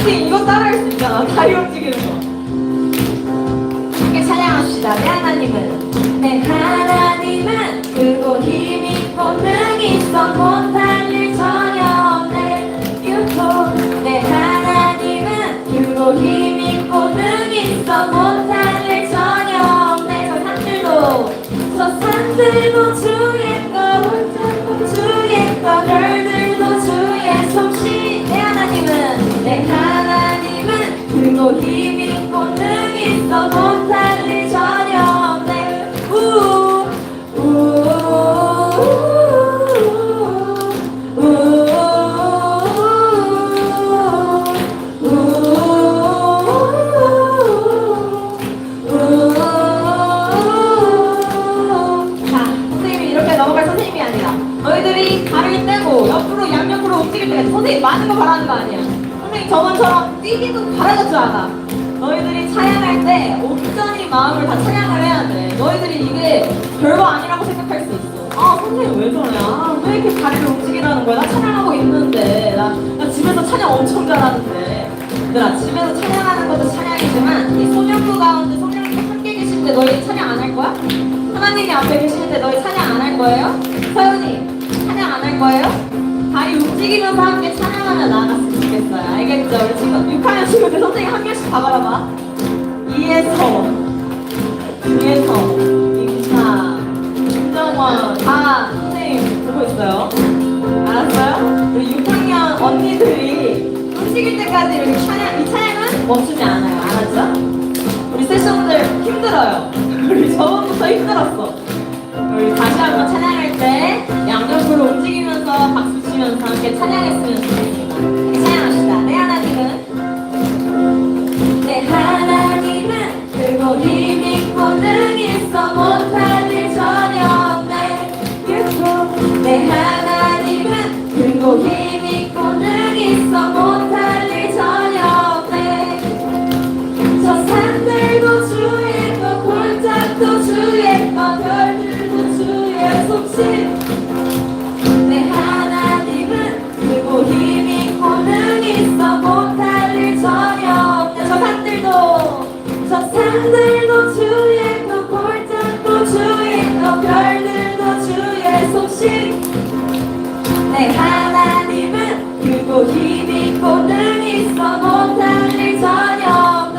댄싱 이거 따라할 수 있잖아. 다리 움직이는 거. 함께 찬양합시다. 내 하나님은, 내 하나님은 크고 힘있고 능히 있어 못할 일 전혀 없네. 유호. 내 하나님은 크고 힘있고 능히 있어 못할 일 전혀 없네. 저 산들도 주의 것, 주의 것, 별들도 주의 솜씨. 내 하나님은 크고 힘있고 능히 있어 못할 일 전혀 없네. 너희들이 발을 떼고 옆으로 양옆으로 움직일 때까지 선생님 많은 거 바라는 거 아니야. 선생님 저번처럼 뛰기도 바라는 줄 알아. 너희들이 찬양할 때 온전히 마음을 다 찬양을 해야 돼. 너희들이 이게 별거 아니라고 생각할 수 있어. 아 선생님 왜 저래? 왜 이렇게 다리를 움직이라는 거야? 나 찬양하고 있는데 나 집에서 찬양 엄청 잘하는데. 얘들아 집에서 찬양하는 것도 찬양이지만 이 소년부 가운데 성령님 함께 계실 때 너희 찬양 안 할 거야? 하나님이 앞에 계실 때 너희 찬양 안 할 거예요? 서윤이 찬양 안 할 거예요? 다리 움직이면서 함께 찬양하며 나아갔으면 좋겠어요. 알겠죠? 우리 지금 6학년 친구들 선생님 한 명씩 다 바라봐. 이혜서, 김혜서, 임사, 김정원 다 선생님 보고 있어요. 알았어요? 우리 6학년 언니들이 움직일 때까지 이렇게 이 찬양은 멈추지 않아요. 알았죠? 우리 세션들 힘들어요. 우리 저번부터 힘들었어. 우리 다시 한번 찬양할 때 양옆으로 움직이면서 박수 치면서 함께 찬양했으면 좋겠습니다. 함께 찬양합시다. 내 하나님은 크고 힘있고 능히 있어 못할 일 전혀 없네. 내 하나님은 크고 힘있고 능히 있어 못할 일 전혀 없네. 저 산들도 주의 것, 골짜기도 주의 것, 별들도 주의 솜씨. 내 하나님은 크고 힘있고 능히 있어 못할 일 전혀 없네. 저 산들도 주의 것, 골짜기도 주의 것, 별들도 주의 솜씨. 내 하나님은 크고 힘있고 능히 있어 못할 일 전혀 없네.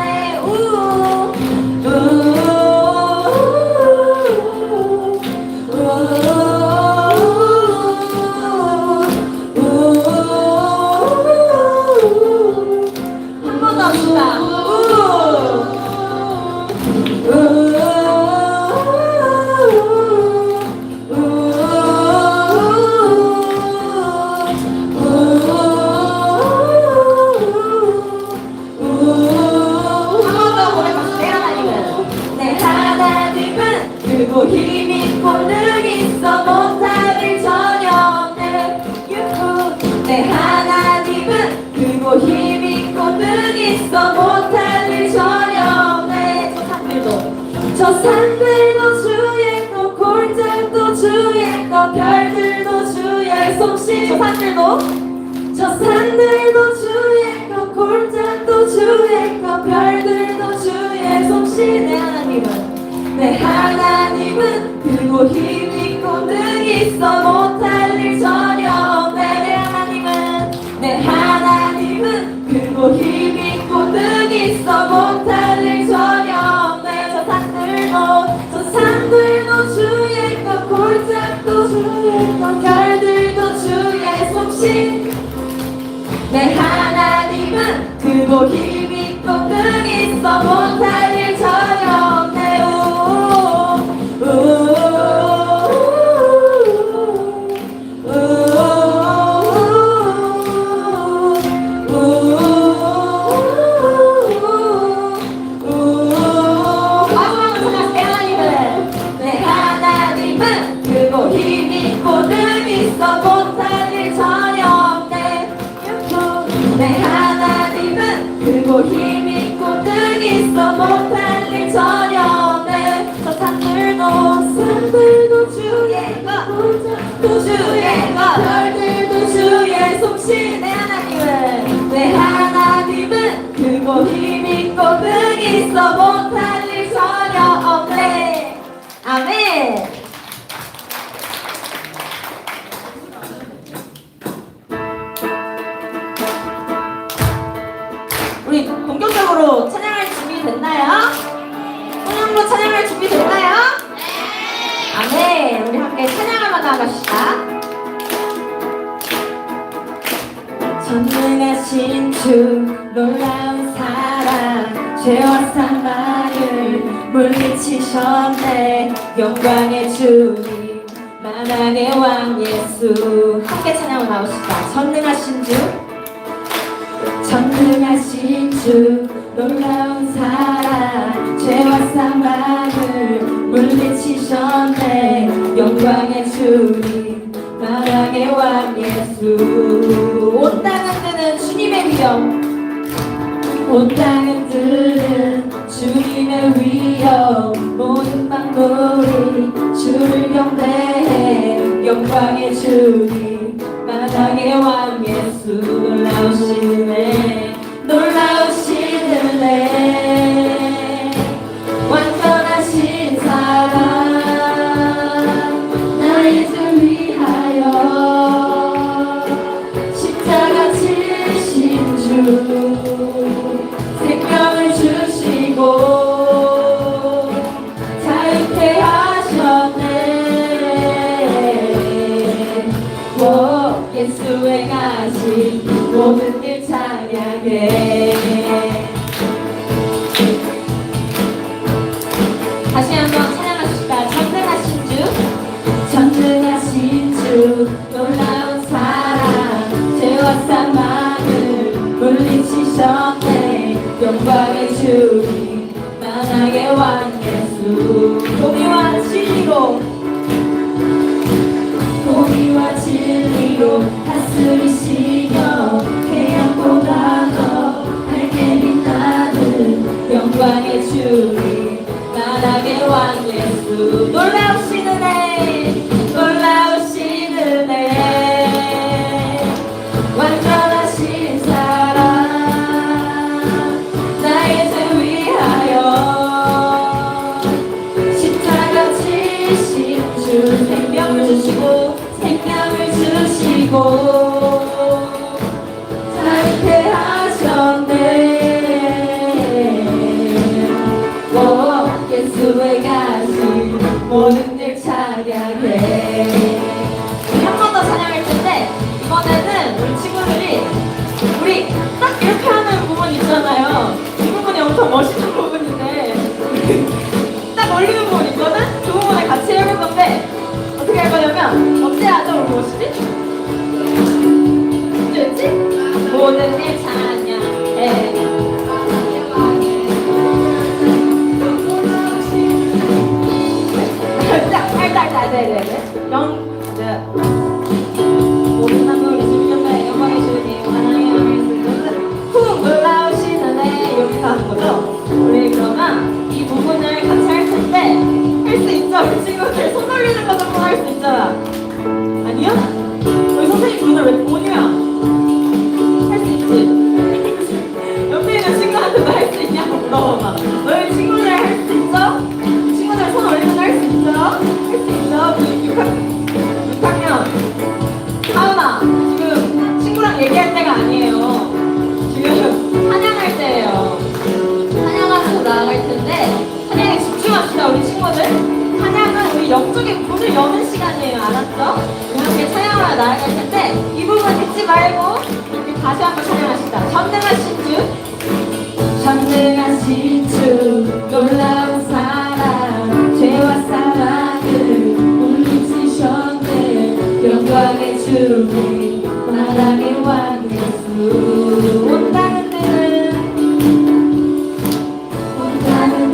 한 번 더 합시다. 그리고 힘있고 능히 있어 못할 일 전혀 없네. 내 하나님은 그리고 힘있고 능히 있어 못할 일 전혀 없네. 저 산들도 주의 것, 골짜기도 주의 것, 별들도 주의 솜씨. 저 산들도 주의 것, 골짜기도 주의 것, 별들도 주의 솜씨. 내 하나님은 크고 힘있고 능히 있어 못할 일 전혀 없네. 내 하나님은 크고 힘있고 능히 있어 못할 일 전혀 없네. 저 산들도 주의 것, 골짜기도 주의 것, 별들도 주의 솜씨. 내 하나님은 크고 힘있고 능히 있어 못할 일 전혀 없네. 내 하나님은 크고 힘있고 능히 있어 못할 일 전혀 없네. 저 산들도 주의 것, 또 주의 것, 별들도 주의 솜씨. 내 하나님은 그리고 힘있고 능이 있어 못할 일 전혀 없네. 아멘. 우리 본격적으로 찬양할 준비 됐나요? 찬양으로 찬양할 준비 됐나요? 아멘. 우리 함께 찬양을 만나갑시다. 전능하신 주 놀라운 사랑 죄와 사망을 물리치셨네. 영광의 주님 만왕의 왕 예수. 함께 찬양을 나오시다. 전능하신 주 전능하신 주 놀라운 사랑 죄와 사망을 물리치셨네. 영광의 주님 만왕의 왕 예수. 온 땅은 드는 주님의 위엄 온 땅은 드는 주님의 위엄 모든 만물이 주를 경배해. 영광의 주님 만왕의 왕 예수. 놀라우시네 놀라우시네. 완전하신 사랑 나의 주 위하여 십자가 지신 주 생명을 주시고 자유케 하셨네. 예수의 가신 모든 일 찬양해. 다시 한번 찬양하십시다. 전능하신 주 전능하신 주 놀라운 사랑 죄와 사망을 물리치셨네. 영광의 주님 만왕의 왕 예수. 공의와 진리로 공의와 진리로 다스리시며 태양보다 더 밝게 빛나는 영광의 주님 만왕의 왕 예수. 놀라우시는 애 놀라우시는 애 완전하신 사랑 나의 주 위하여 십자가 지신 주 생명을 주시고 생명을 주시고 자유케 하셨네. 예수의 가신 모든 일 찬양해. 한 번 더 찬양할 텐데 이번에는 우리 친구들이 우리 딱 이렇게 하는 부분 있잖아요. 이 부분이 엄청 멋있는 부분인데 딱 올리는 부분 있거든? 그 부분을 같이 해볼 건데 어떻게 할 거냐면 어째 하자. 우리 멋있지? 뭐였지? 모든 일 찬양해. 네네네. 모든 만물이 주를 경배해. 영광의 주님 만왕의 왕 예수. 쿵 놀라우시는 애. 여기서 하는 거죠? 우리 그러면 이 부분을 같이 할 텐데 할 수 있죠? 우리 친구들 손 올리는 거 정도 할 수 있잖아. 아니요? 우리 선생님 눈을 왜 보냐? 할 수 있지? 옆에 있는 친구한테도 할 수 있냐고 물어봐. 너희 친구들 할 수 있어? 친구들 손 올리는 거 할 수 있죠? 할 수 있죠? 6학년 하은아, 지금 친구랑 얘기할 때가 아니에요. 지금 찬양할 때예요. 찬양하면서 나아갈 텐데 찬양에 집중합시다. 우리 친구들 찬양은 우리 영적인 문을 여는 시간이에요. 알았죠? 우리 함께 찬양하러 나아갈 텐데 이 부분 잊지 말고 우리 다시 한번 찬양합시다. 전능하신 주 전능하신 주 놀라운 사랑 죄와 사랑을 물리치셨네. 영광의 주님 만왕의 왕 예수. 온 땅은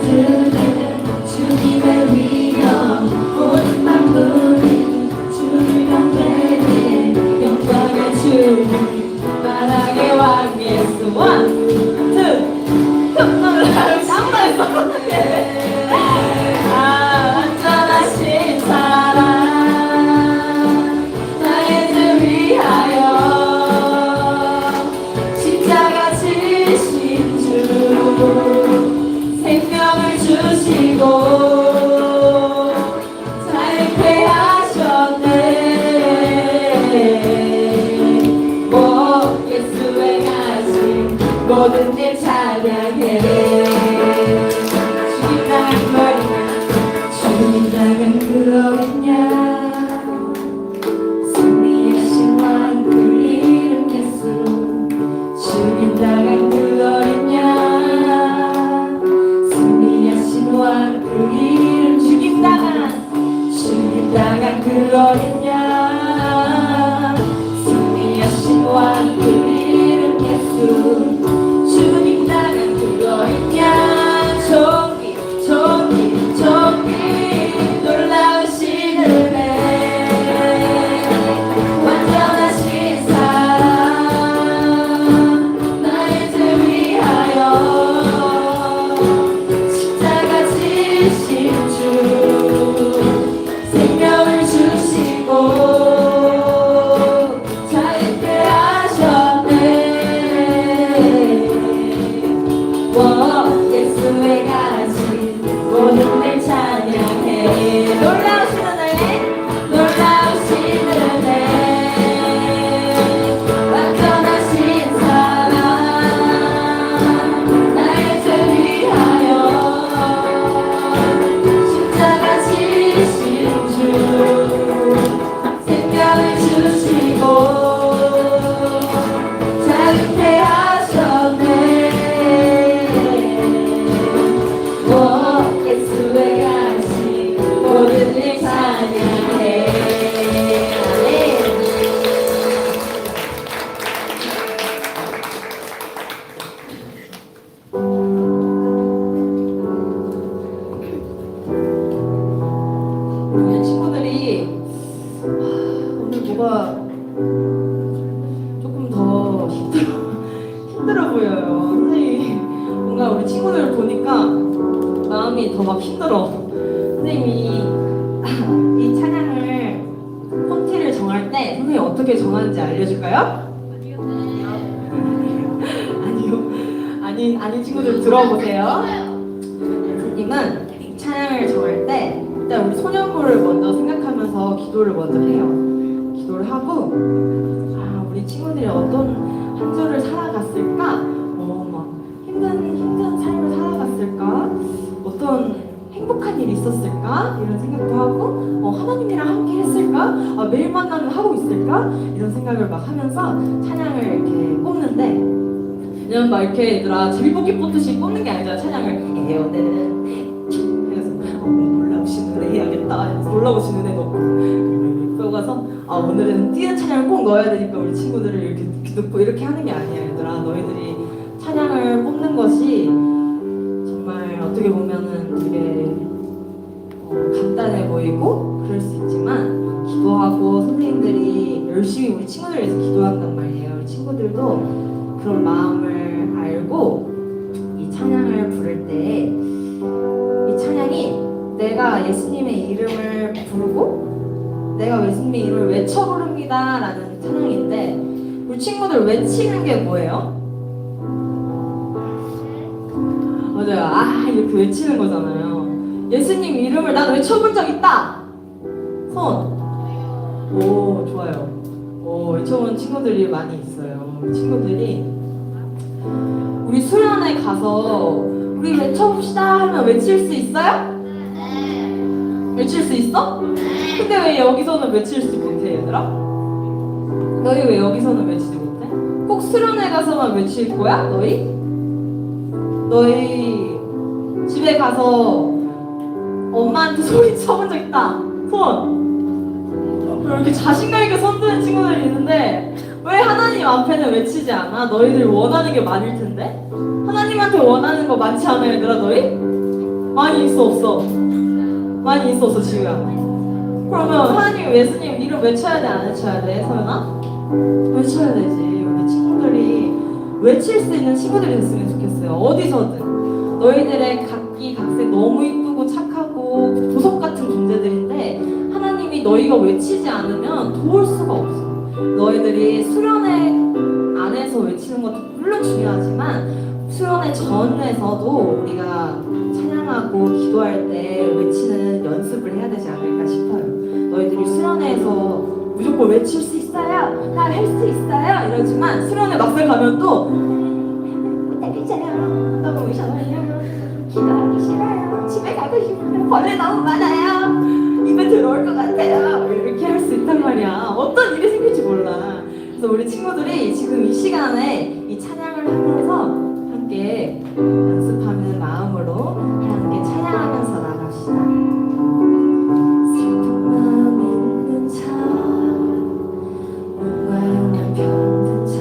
드는 주님의 위엄 모든 만물이 주를 경배해. 영광의 주님 만왕의 왕 예수. 원, 투, 아무나 했어. 완전하신 사랑 나의 주 위하여 모든 일 찬양해. 주님당한 말이냐 주님당한 그러겠냐. 승리하신 왕 그 이름 예수 주님당한 그러겠냐. 승리하신 왕 그 이름 주님당한 그러겠냐. 승리하신 왕 그 이름 예수 주님 당한 그러했냐. 존귀 놀라우신 은혜 완전하신 사랑 나의 죄 위하여 십자가 지신 주 생명을 주시고 예수의 가신 모든 날 찬양해. 놀라우신 은혜 완전하신 사랑 나의 죄 위하여 십자가 지신 주 생명을 주시고 자유케 하셨네. 예수의 가신 모든 일 찬양해. 우리 친구들이 오늘 뭐가 조금 더 힘들어 보여요. 선생님이 뭔가 우리 친구들을 보니까 마음이 더 막 힘들어. 선생님이 이 찬양을 콘티를 정할 때 선생님이 어떻게 정하는지 알려줄까요? 아니요. 아닌 친구들 들어보세요. 선생님은 이 찬양을 정할 때 일단 우리 소년부를 먼저 생각하면서 기도를 먼저 해요. 기도를 하고 우리 친구들이 어떤 한 주를 살아갔을까? 막 힘든 삶을 살아갔을까? 어떤 행복한 일이 있었을까? 이런 생각도 하고 하나님이랑 함께 했을까? 매일 만나면 하고 있을까? 이런 생각을 막 하면서 찬양을 이렇게 뽑는데 왜냐면 막 이렇게 얘들아 제비뽑기 뽑듯이 뽑는 게 아니잖아. 찬양을 오늘은 그래서 놀라우신 은혜 해야겠다. 놀라우신 은혜 넣고 들어가서 오늘은 뛰는 찬양을 꼭 넣어야 되니까 우리 친구들을 이렇게 듣고 이렇게 하는 게 아니야. 얘들아 너희들이 찬양을 뽑는 것이 정말 어떻게 보면은 되게 간단해 보이고 그럴 수 있지만 기도하고 선생님들이 열심히 우리 친구들을 위해서 기도한단 말이에요. 우리 친구들도 그런 마음을 알고 이 찬양을 부를 때 이 찬양이 내가 예수님의 이름을 부르고 내가 예수님의 이름을 외쳐 부릅니다 라는 찬양인데 우리 친구들 외치는 게 뭐예요? 맞아요. 이렇게 외치는 거잖아요. 예수님 이름을 난 외쳐본 적 있다. 손. 오 좋아요. 외쳐본 친구들이 많이 있어요. 친구들이 우리 수련회 가서 우리 외쳐봅시다 하면 외칠 수 있어요? 네. 외칠 수 있어? 근데 왜 여기서는 외칠 수 못해 얘들아? 너희 왜 여기서는 외치지 못해? 꼭 수련회 가서만 외칠 거야? 너희 집에 가서 엄마한테 소리 쳐본 적 있다. 손. 이렇게 자신감 있게 손 드는 친구들이 있는데 왜 하나님 앞에는 외치지 않아? 너희들 원하는 게 많을 텐데? 하나님한테 원하는 거 많지 않아 얘들아 너희? 많이 있어 없어? 많이 있어 없어 지우야? 그러면 하나님 예수님 이름 외쳐야 돼 안 외쳐야 돼 서연아? 외쳐야 되지. 우리 친구들이 외칠 수 있는 친구들이 됐으면 좋겠어요. 어디서든 너희들의 각기 각색 너무 이쁘고 착하고 보석 같은 존재들인데 하나님이 너희가 외치지 않으면 도울 수가 없어. 너희들이 수련회 안에서 외치는 것도 물론 중요하지만 수련회 전에서도 우리가 찬양하고 기도할 때 외치는 연습을 해야 되지 않을까 싶어요. 너희들이 수련회에서 무조건 외칠 수 있어요, 나 할 수 있어요 이러지만 수련회 막상 가면 또 벌레 너무 많아요. 입에 들어올 것 같아요. 이렇게 할 수 있단 말이야. 어떤 일이 생길지 몰라. 그래서 우리 친구들이 지금 이 시간에 이 찬양을 하면서 함께 연습하는 마음으로 하나님께 찬양하면서 나갑시다. 슬픈 마음 있는 자, 뭔가 영향 병든 자,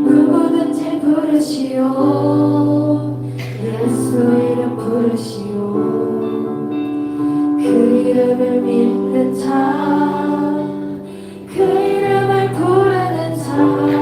누구든지 부르시오. 예수 이름 부르시오. 그 이름을 믿는 자, 그 이름을 부르는 자.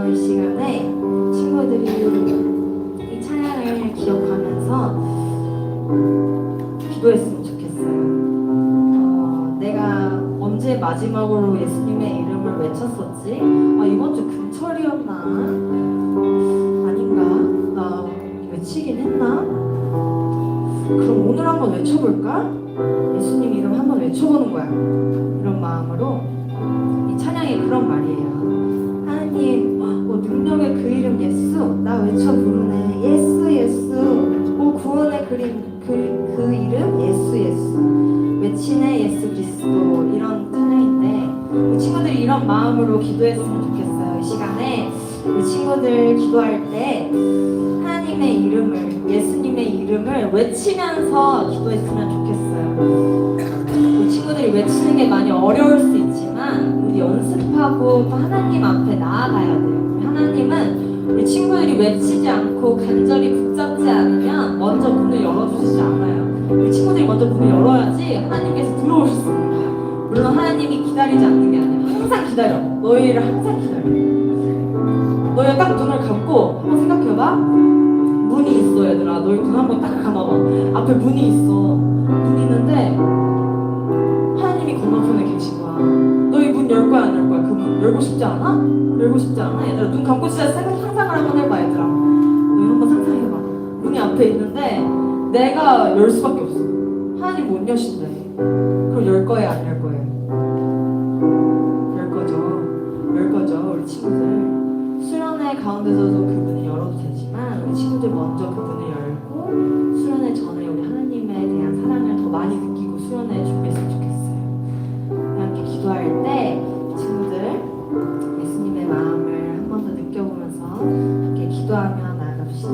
이 시간에 친구들이 이 찬양을 기억하면서 기도했으면 좋겠어요. 내가 언제 마지막으로 예수님의 이름을 외쳤었지? 이번 주 금철이었나? 아닌가? 나 외치긴 했나? 그럼 오늘 한번 외쳐볼까? 예수님 이름 한번 외쳐보는 거야. 이런 마음으로 이 찬양이 그런 말이에요. 하나님, 능력의 그 이름 예수, 나 외쳐 부르네. 예수 예수. 구원의 그 이름 예수 예수. 외치네 예수 그리스도. 이런 찬양인데 우리 친구들이 이런 마음으로 기도했으면 좋겠어요. 이 시간에 우리 친구들 기도할 때 하나님의 이름을, 예수님의 이름을 외치면서 기도했으면 좋겠어요. 우리 친구들이 외치는 게 많이 어려울 수 있지만 우리 연습하고 또 하나님 앞에 나아가야 돼요. 하나님은 우리 친구들이 외치지 않고 간절히 붙잡지 않으면 먼저 문을 열어주시지 않아요. 우리 친구들이 먼저 문을 열어야지 하나님께서 들어오셨습니다. 물론 하나님이 기다리지 않는 게 아니라 항상 기다려. 너희를 항상 기다려. 너희가 딱 눈을 감고 한번 생각해봐. 문이 있어 얘들아. 너희 눈 한번 딱 감아봐. 앞에 문이 있어. 문이 있는데 하나님이 건너편에 계신 거야. 너희 문 열 거야 안 열 거야? 그 문 열고 싶지 않아? 열고 싶지 않아? 얘들아 눈 감고 진짜 상상을 한번 해봐 얘들아. 너희 한번 상상해봐. 문이 앞에 있는데 내가 열 수밖에 없어. 하나님 못 여신대. 그럼 열 거예요 안 열 거예요? 열 거죠. 열 거죠 우리 친구들. 수련회 가운데서도 그 문을 열어도 되지만 우리 친구들 먼저 그 문을 열고 수련회 전에 우리 하나님에 대한 사랑을 더 많이 느끼고 수련회 준비했으면 좋겠어요. 이렇게 기도할 때 친구들 예수님의 마음을 한 번 더 느껴보면서 이렇게 기도하며 나아갑시다.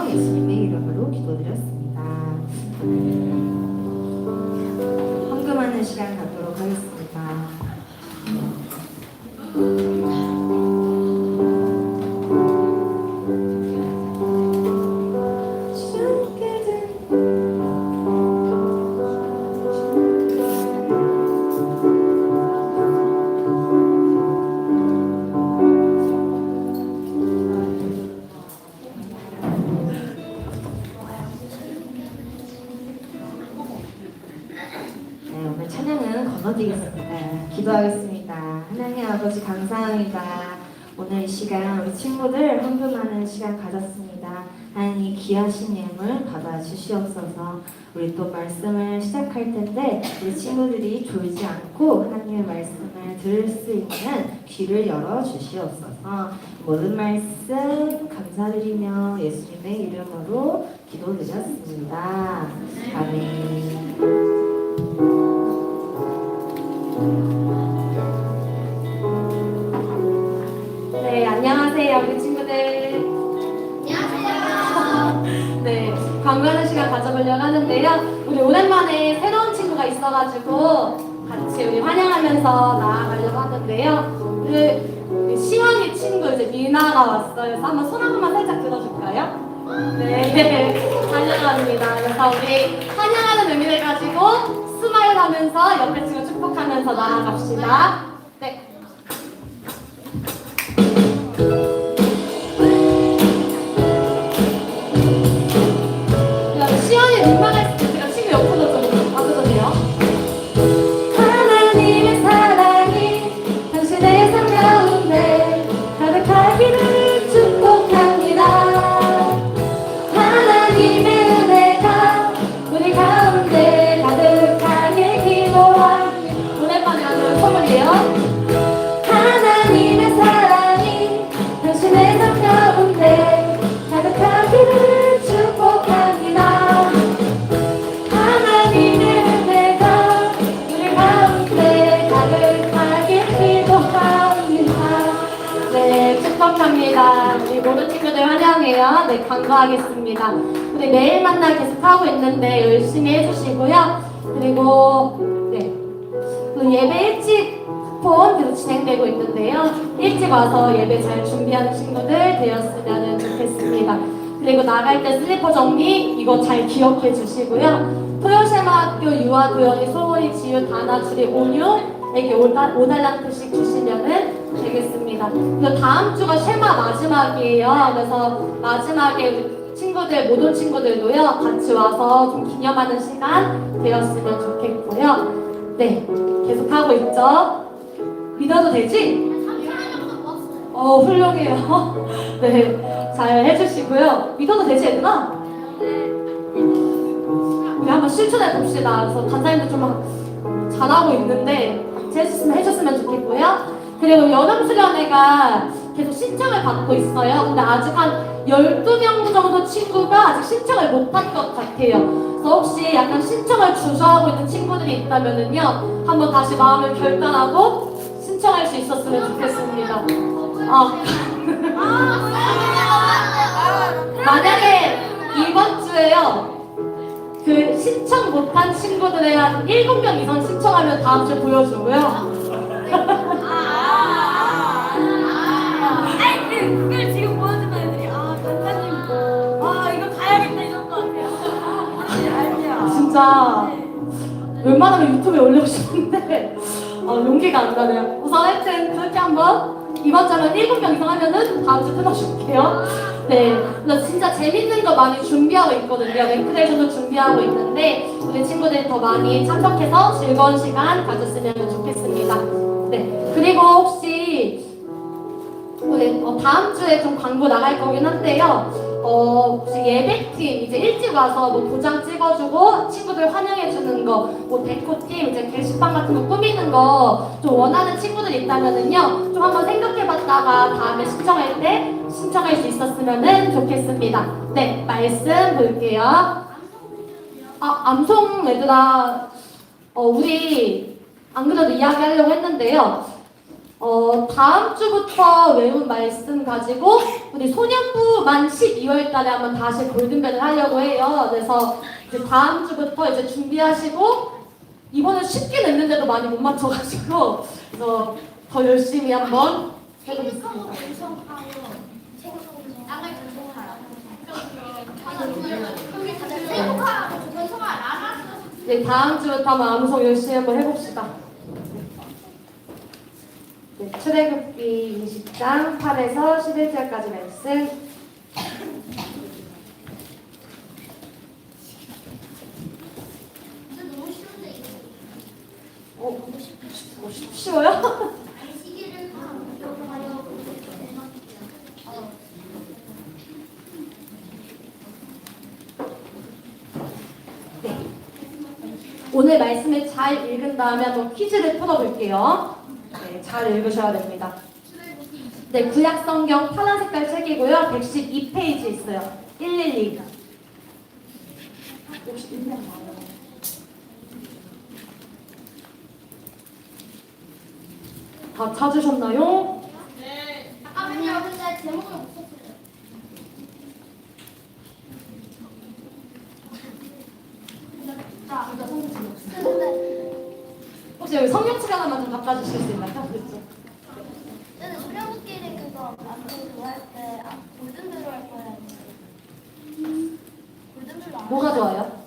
예수님의 이름으로 기도드렸습니다. 헌금하는 시간 갖도록 하겠습니다. 찬양은 건너뛰겠습니다. 기도하겠습니다. 하나님 아버지 감사합니다. 오늘 이 시간 우리 친구들 헌금하는 시간 가졌습니다. 하나님 귀하신 예물 받아주시옵소서. 우리 또 말씀을 시작할 텐데 우리 친구들이 졸지 않고 하나님의 말씀을 들을 수 있는 귀를 열어주시옵소서. 모든 말씀 감사드리며 예수님의 이름으로 기도드렸습니다. 아멘. 네, 안녕하세요 우리 친구들. 안녕하세요. 네, 광고하는 시간 가져보려고 하는데요. 우리 오랜만에 새로운 친구가 있어가지고 같이 우리 환영하면서 나아가려고 하는데요. 우리 시원이 친구 이제 미나가 왔어요. 그래서 한번 손 한 번만 살짝 들어줄까요? 네, 환영합니다. 그래서 우리 환영하는 의미를 가지고 스마일 하면서 옆에 친구 축복하면서 나아갑시다. 네. 시원이 민망할 때 제가 친구 옆으로 좀 봐줘도 돼요? 하나님의 사랑이 당신의 삶 가운데 가득하기를 축복합니다. 하나님의 은혜가 우리 가운데 가득하게 기도합니다. 오랜만에 하는 선물이에요. 축복합니다. 우리 모든 친구들 환영해요. 네, 간과하겠습니다. 우리 매일 만나 계속하고 있는데 열심히 해주시고요. 그리고 네, 그 예배 일찍 쿠폰 계속 진행되고 있는데요. 일찍 와서 예배 잘 준비하는 친구들 되었으면 좋겠습니다. 그리고 나갈 때 슬리퍼 정리 이거 잘 기억해 주시고요. 토요쉐마학교 유아도연이 소원이 지유 다나 줄이 온유에게 5달란트씩 주시면은 되겠습니다. 그리고 다음 주가 쉐마 마지막이에요. 그래서 마지막에 친구들 모든 친구들도요 같이 와서 좀 기념하는 시간 되었으면 좋겠고요. 네, 계속 하고 있죠. 믿어도 되지? 훌륭해요. 네, 잘 해주시고요. 믿어도 되지, 얘들아? 우리 한번 실천해 봅시다. 그래서 간사님도 좀 잘하고 있는데 해줬으면 좋겠고요. 그리고 여름 수련회가 계속 신청을 받고 있어요. 근데 아직 한 12명 정도 친구가 아직 신청을 못한 것 같아요. 그래서 혹시 약간 신청을 주저하고 있는 친구들이 있다면은요, 한번 다시 마음을 결단하고 신청할 수 있었으면 좋겠습니다. 만약에 이번 주에요, 그 신청 못한 친구들의 한 7명 이상 신청하면 다음 주에 보여주고요. 그걸 지금 보여주면 애들이 간사님 이거 가야겠다 이럴 것 같아요. 진짜 웬만하면 유튜브에 올리고 싶은데 용기가 안 나네요. 우선 하여튼 그렇게 한번 이번 주는 7명 이상 하면은 다음 주 끊어줄게요. 네, 그래서 진짜 재밌는 거 많이 준비하고 있거든요. 랭크레이션도 준비하고 있는데 우리 친구들이 더 많이 참석해서 즐거운 시간 가졌으면 좋겠습니다. 네, 그리고 혹시 우리 다음 주에 좀 광고 나갈 거긴 한데요. 혹시 예배팀 이제 일찍 와서 뭐 도장 찍어주고 친구들 환영해주는 거, 뭐 데코팀 이제 게시판 같은 거 꾸미는 거 좀 원하는 친구들 있다면은요, 좀 한번 생각해봤다가 다음에 신청할 수 있었으면 좋겠습니다. 네, 말씀 볼게요. 암송 얘들아, 우리 안 그래도 이야기하려고 했는데요. 다음 주부터 외운 말씀 가지고 우리 소년부 만 12월 달에 한번 다시 골든벨을 하려고 해요. 그래서 이제 다음 주부터 이제 준비하시고 이번에 쉽게 냈는데도 많이 못 맞춰가지고 그래서 더 열심히 한번 해보겠습니다. 네, 다음 주부터 한번 암송 열심히 한번 해봅시다. 네, 출애굽기 20장 8에서 11절까지 말씀. 쉬워요? 네. 오늘 말씀을 잘 읽은 다음에 한번 퀴즈를 풀어볼게요. 네, 잘 읽으셔야 됩니다. 네, 구약 성경 파란 색깔 책이고요. 112페이지 있어요. 112. 혹시 읽는 거 다 찾으셨나요? 네. 잠깐만요. 근데 제목을 못 썼어요. 혹시 여기 성경책 하나만 좀 바꿔주실 수 있나요? 그렇죠. 저는 수련끼리 그거 암튼 그거 할 때 골든벨로 할 거예요. 골든벨로 안 뭐가 좋아요?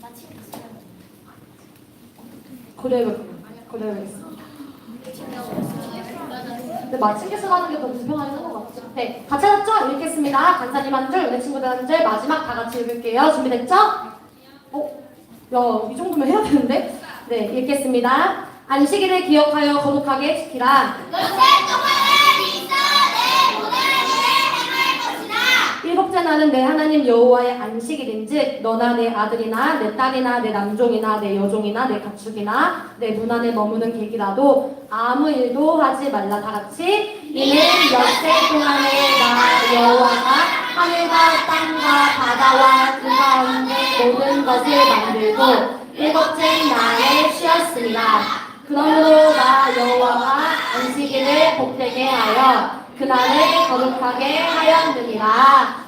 마침 있어요. 그래야겠습니다. 근데 마침 계속 하는 게 더 불편하긴 한 것 같죠? 네, 다 찾았죠? 읽겠습니다. 간사님 한 줄, 은혜 친구들 한 줄, 마지막 다 같이 읽을게요. 준비됐죠? 야, 이 정도면 해야 되는데? 네, 읽겠습니다. 안식일을 기억하여 거룩하게 지키라. 일곱째 날은 내 하나님 여호와의 안식일인즉 너나 내 아들이나 내 딸이나 내 남종이나 내 여종이나 내 가축이나 내 문 안에 머무는 객이라도 아무 일도 하지 말라. 다 같이. 이는 엿새 동안에 나 여호와가 하늘과 땅과 바다와 그 가운데 모든 것을 만들고 일곱째 날에 쉬었습니다. 그러므로 나 여호와가 안식일을 복되게 하여 그날을 거룩하게 하였느니라.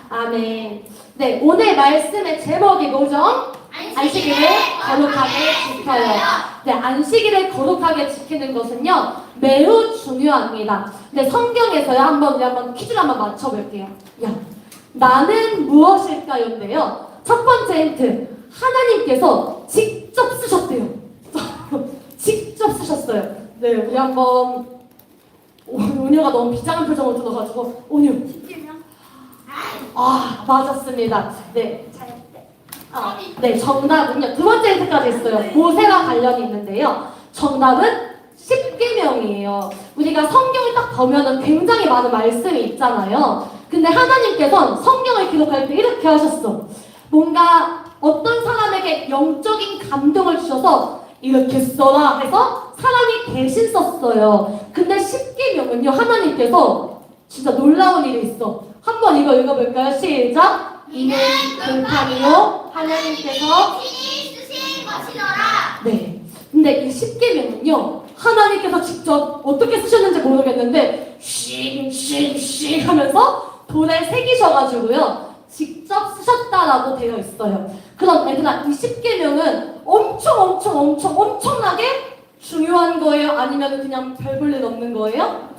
아멘. 네, 오늘 말씀의 제목이 뭐죠? 안식일을 거룩하게 지켜요. 네, 안식일을 거룩하게 지키는 것은요 매우 중요합니다. 네, 성경에서요 우리 한번 퀴즈를 한번 맞춰볼게요. 야, 나는 무엇일까요?인데요. 첫 번째 힌트, 하나님께서 직접 쓰셨대요. 직접 쓰셨어요. 네, 우리 한번 은유가 너무 비장한 표정을 들어가지고 은유. 아, 맞았습니다. 네. 네, 정답은요. 두 번째 힌트까지 있어요. 모세와 관련이 있는데요. 정답은 십계명이에요. 우리가 성경을 딱 보면은 굉장히 많은 말씀이 있잖아요. 근데 하나님께서는 성경을 기록할 때 이렇게 하셨어. 뭔가 어떤 사람에게 영적인 감동을 주셔서 이렇게 써라 해서 사람이 대신 썼어요. 근데 십계명은요 하나님께서 진짜 놀라운 일이 있어. 한번 이거 읽어볼까요? 시작. 이는 불판이요 하나님께서 신이 쓰신 것이더라. 네. 근데 이 십계명은요 하나님께서 직접 어떻게 쓰셨는지 모르겠는데 씩 하면서 돌에 새기셔가지고요 직접 쓰셨다라고 되어 있어요. 그럼 얘들아, 이 십계명은 엄청나게 중요한 거예요? 아니면 그냥 별 볼 일 없는 거예요?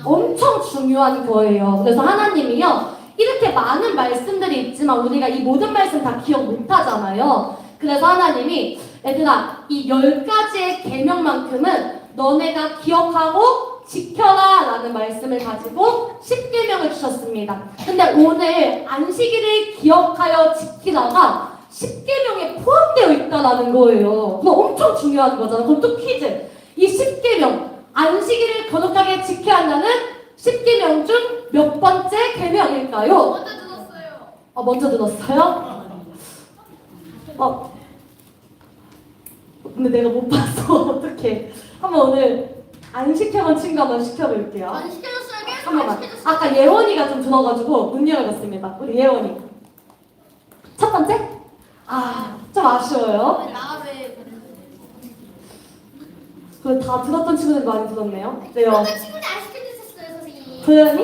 엄청 중요한 거예요. 그래서 하나님이요 이렇게 많은 말씀들이 있지만 우리가 이 모든 말씀 다 기억 못 하잖아요. 그래서 하나님이 얘들아, 이 10가지의 계명만큼은 너네가 기억하고 지켜라 라는 말씀을 가지고 십계명을 주셨습니다. 근데 오늘 안식일을 기억하여 지키다가 십계명에 포함되어 있다라는 거예요. 그거 엄청 중요한 거잖아. 그럼 또 퀴즈. 이 십계명, 안식일을 거룩하게 지켜야 한다는 십계명 중 몇 번째 계명일까요? 먼저 들었어요. 먼저 들었어요? 근데 내가 못 봤어. 어떡해. 한번 오늘 안 시켜본 친구 한번 시켜볼게요. 안 시켜줬어요. 계속 한 안 번만. 시켜줬어요. 아까 예원이가 좀 들어가지고 못 열어봤습니다. 우리 예원이. 첫 번째? 좀 아쉬워요. 나왜 그 다 들었던 친구들 많이 들었네요. 네요. 어떤 친구들 안 시켜주셨어요, 선생님? 도현이?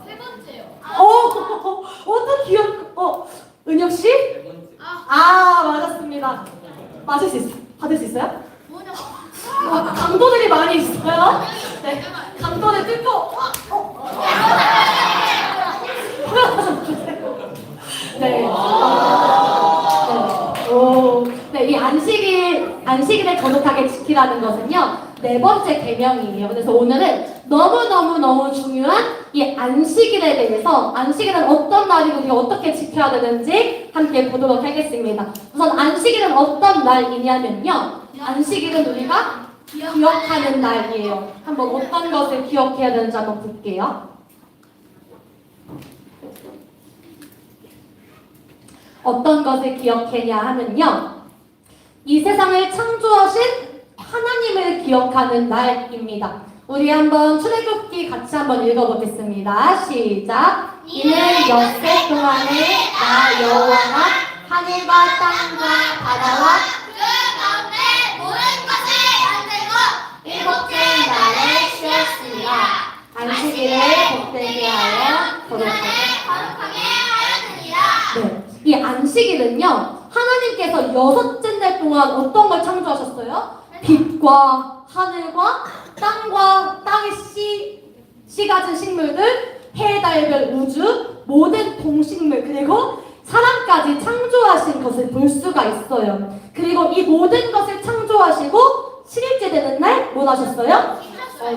세 번째요. 또 은혁 씨? 맞았습니다. 맞을 수 있어. 받을 수 있어요? 뭐냐? 강도들이 많이 있어요. 네. 강도를 뜯고, 네. 네, 이 안식일을 거룩하게 지키라는 것은요, 네 번째 계명이에요. 그래서 오늘은 너무 중요한 이 안식일에 대해서, 안식일은 어떤 날이고 우리가 어떻게 지켜야 되는지 함께 보도록 하겠습니다. 우선 안식일은 어떤 날이냐면요, 안식일은 우리가 기억하는 날이에요. 한번 어떤 것을 기억해야 되는지 한번 볼게요. 어떤 것을 기억해야 하면요, 이 세상을 창조하신 하나님을 기억하는 날입니다. 우리 한번 출애굽기 같이 한번 읽어보겠습니다. 시작. 이는 엿새 동안에 나 여호와가 하늘과 땅과 바다와 그 가운데 모든 것을 만들고 일곱째 날에 쉬었습니다. 안식일을 복되게 하여 거룩하게. 거룩하게 하였느니라. 네, 이 안식일은요 하나님께서 6째 날 동안 어떤 걸 창조하셨어요? 빛과 하늘과 땅과 땅의 씨 가진 식물들, 해, 달, 별, 우주, 모든 동식물, 그리고 사람까지 창조하신 것을 볼 수가 있어요. 그리고 이 모든 것을 창조하시고 7일째 되는 날 뭐 하셨어요?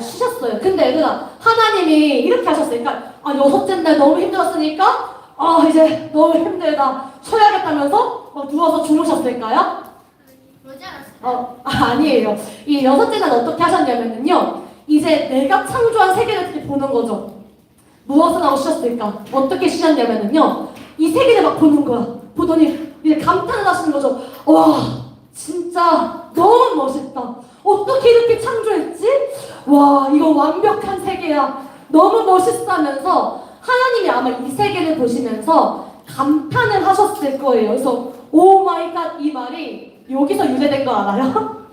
쉬셨어요. 근데 얘들아, 하나님이 이렇게 하셨어요. 그러니까 6째 날 너무 힘들었으니까 이제 너무 힘들다, 쉬어야겠다면서 누워서 주무셨을까요? 그러지 않았어요. 아니에요. 이 6째 날 어떻게 하셨냐면요, 이제 내가 창조한 세계를 이렇게 보는 거죠. 무엇을 하고 쉬셨을까? 어떻게 쉬셨냐면요, 이 세계를 막 보는 거야. 보더니 이제 감탄을 하시는 거죠. 와, 진짜 너무 멋있다. 어떻게 이렇게 창조했지? 와, 이거 완벽한 세계야. 너무 멋있다면서 하나님이 아마 이 세계를 보시면서 감탄을 하셨을 거예요. 그래서 오 마이 갓, 이 말이 여기서 유래된 거 알아요?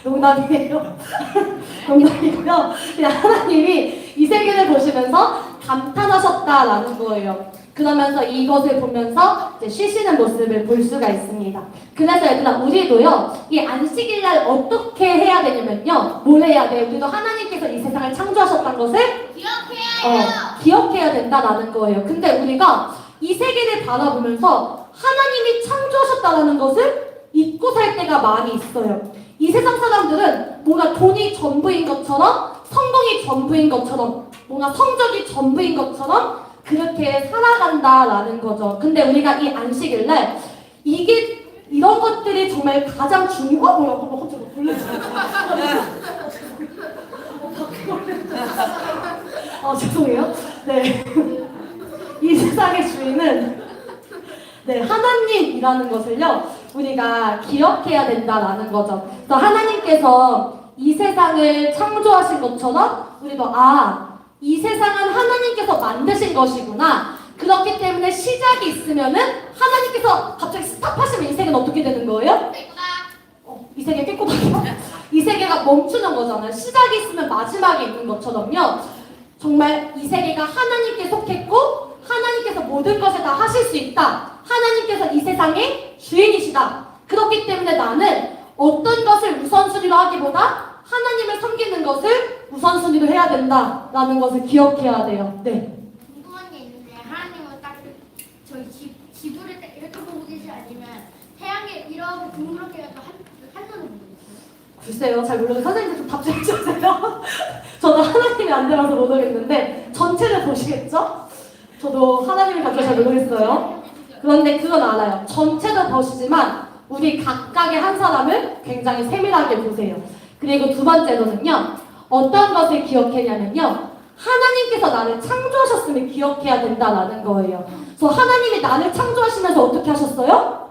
농담이에요. 농담이고요. 그냥 하나님이 이 세계를 보시면서 감탄하셨다라는 거예요. 그러면서 이것을 보면서 이제 쉬시는 모습을 볼 수가 있습니다. 그래서 얘들아, 우리도요, 이 안식일날 어떻게 해야 되냐면요, 뭘 해야 돼요? 우리도 하나님께서 이 세상을 창조하셨다는 것을 기억해야 된다라는 거예요. 근데 우리가 이 세계를 바라보면서 하나님이 창조하셨다는 것을 잊고 살 때가 많이 있어요. 이 세상 사람들은 뭔가 돈이 전부인 것처럼, 성공이 전부인 것처럼, 뭔가 성적이 전부인 것처럼 그렇게 살아간다라는 거죠. 근데 우리가 이 안식일날 이런 것들이 정말 가장 중요하고요. 갑자기 놀랐어. 죄송해요. 네. 이 세상의 주인은 하나님이라는 것을요, 우리가 기억해야 된다라는 거죠. 그래서 하나님께서 이 세상을 창조하신 것처럼 우리도 이 세상은 하나님께서 만드신 것이구나. 그렇기 때문에 시작이 있으면은 하나님께서 갑자기 스탑하시면 이 세계는 어떻게 되는 거예요? 이 세계 깨끗하게 이 세계가 멈추는 거잖아요. 시작이 있으면 마지막이 있는 것처럼요. 정말 이 세계가 하나님께 속했고 하나님께서 모든 것을 다 하실 수 있다. 하나님께서 이 세상의 주인이시다. 그렇기 때문에 나는 어떤 것을 우선순위로 하기보다 하나님을 섬기는 것을 우선순위로 해야 된다라는 것을 기억해야 돼요. 네. 궁금한 게 있는데 하나님은 딱 저희 지구를 딱 이렇게 보고 계시 아니면 태양에 이렇게 둥그렇게 해서 한눈을 보고 있어요? 글쎄요, 잘 모르겠어요. 선생님들 좀 답 좀 해주세요. 저도 하나님이 안 되어서 모르겠는데 전체를 보시겠죠? 저도 하나님을 가지고 잘 모르겠어요. 그런데 그건 알아요. 전체도 보시지만 우리 각각의 한 사람을 굉장히 세밀하게 보세요. 그리고 두 번째로는요, 어떤 것을 기억해냐면요, 하나님께서 나를 창조하셨음을 기억해야 된다라는 거예요. 그래서 하나님이 나를 창조하시면서 어떻게 하셨어요?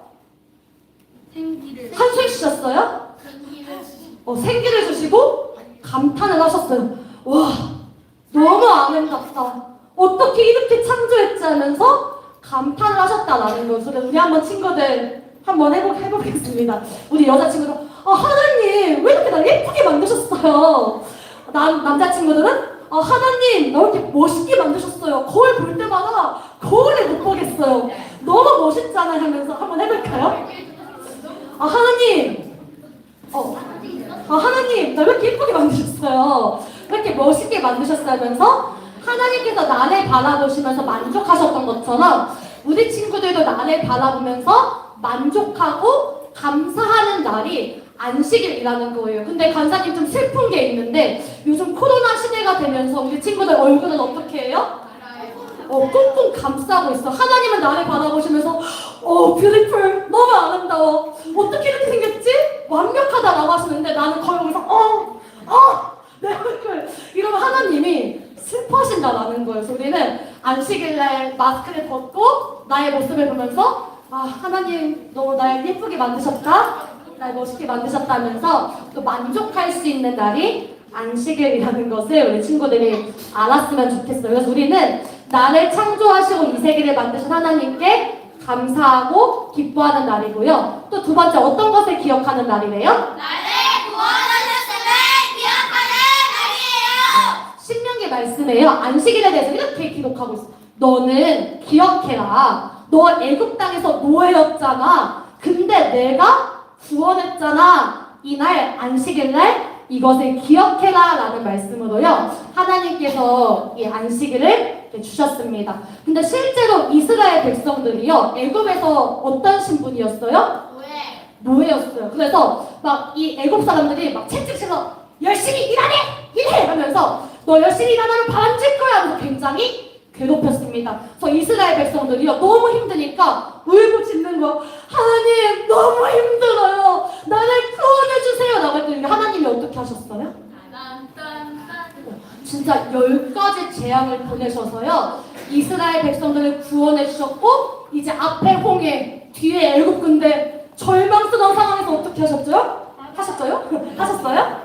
생기를 한숨 쉬셨어요? 생기를 주시고 감탄을 하셨어요. 와, 너무 아름답다. 어떻게 이렇게 창조했지 하면서 감탄을 하셨다라는 거예요. 그래서 우리 한번 친구들 한번 해보겠습니다. 우리 여자친구들, 하나님 왜 이렇게 날 예쁘게 만드셨어요? 남자친구들은 하나님 나 왜 이렇게 멋있게 만드셨어요? 거울 볼 때마다 거울을 못 보겠어요. 너무 멋있잖아요 하면서 한번 해볼까요? 하나님 하나님 나 왜 이렇게 예쁘게 만드셨어요? 왜 이렇게 멋있게 만드셨어요? 하면서 하나님께서 나를 바라보시면서 만족하셨던 것처럼 우리 친구들도 나를 바라보면서 만족하고 감사하는 날이 안식일이라는 거예요. 근데 간사님 좀 슬픈 게 있는데 요즘 코로나 시대가 되면서 우리 친구들 얼굴은 어떻게 해요? 꽁꽁 감싸고 있어. 하나님은 나를 바라보시면서 뷰티풀 너무 아름다워. 어떻게 이렇게 생겼지? 완벽하다라고 하시는데 나는 거기 보면서 내 얼굴 이러면 하나님이 슬퍼하신다라는 거예요. 그래서 우리는 안식일날 마스크를 벗고 나의 모습을 보면서 하나님 너무 날 예쁘게 만드셨다. 날 멋있게 만드셨다면서 또 만족할 수 있는 날이 안식일이라는 것을 우리 친구들이 알았으면 좋겠어요. 그래서 우리는 나를 창조하시고 이 세계를 만드신 하나님께 감사하고 기뻐하는 날이고요. 또 두 번째 어떤 것을 기억하는 날이래요? 나를 구원하셨음을 기억하는 날이에요. 신명기 말씀에요. 안식일에 대해서 이렇게 기록하고 있어. 너는 기억해라. 너 애굽 땅에서 노예였잖아. 근데 내가 구원했잖아. 이날 안식일날 이것을 기억해라 라는 말씀으로요, 하나님께서 이 안식일을 주셨습니다. 근데 실제로 이스라엘 백성들이요, 애굽에서 어떤 신분이었어요? 노예였어요. 그래서 막 이 애굽 사람들이 막 채찍질러 열심히 일해 하면서 너 열심히 일하면 바람질 거야 하면서 굉장히 괴롭혔습니다. 그래서 이스라엘 백성들이요, 너무 힘드니까 울부짖는 거, 하나님 너무 힘들어요. 나를 구원해주세요 라고 했더니 하나님이 어떻게 하셨어요? 진짜 10가지 재앙을 보내셔서요, 이스라엘 백성들을 구원해 주셨고, 이제 앞에 홍해, 뒤에 애굽 군대 절망스러운 상황에서 어떻게 하셨죠? 하셨어요?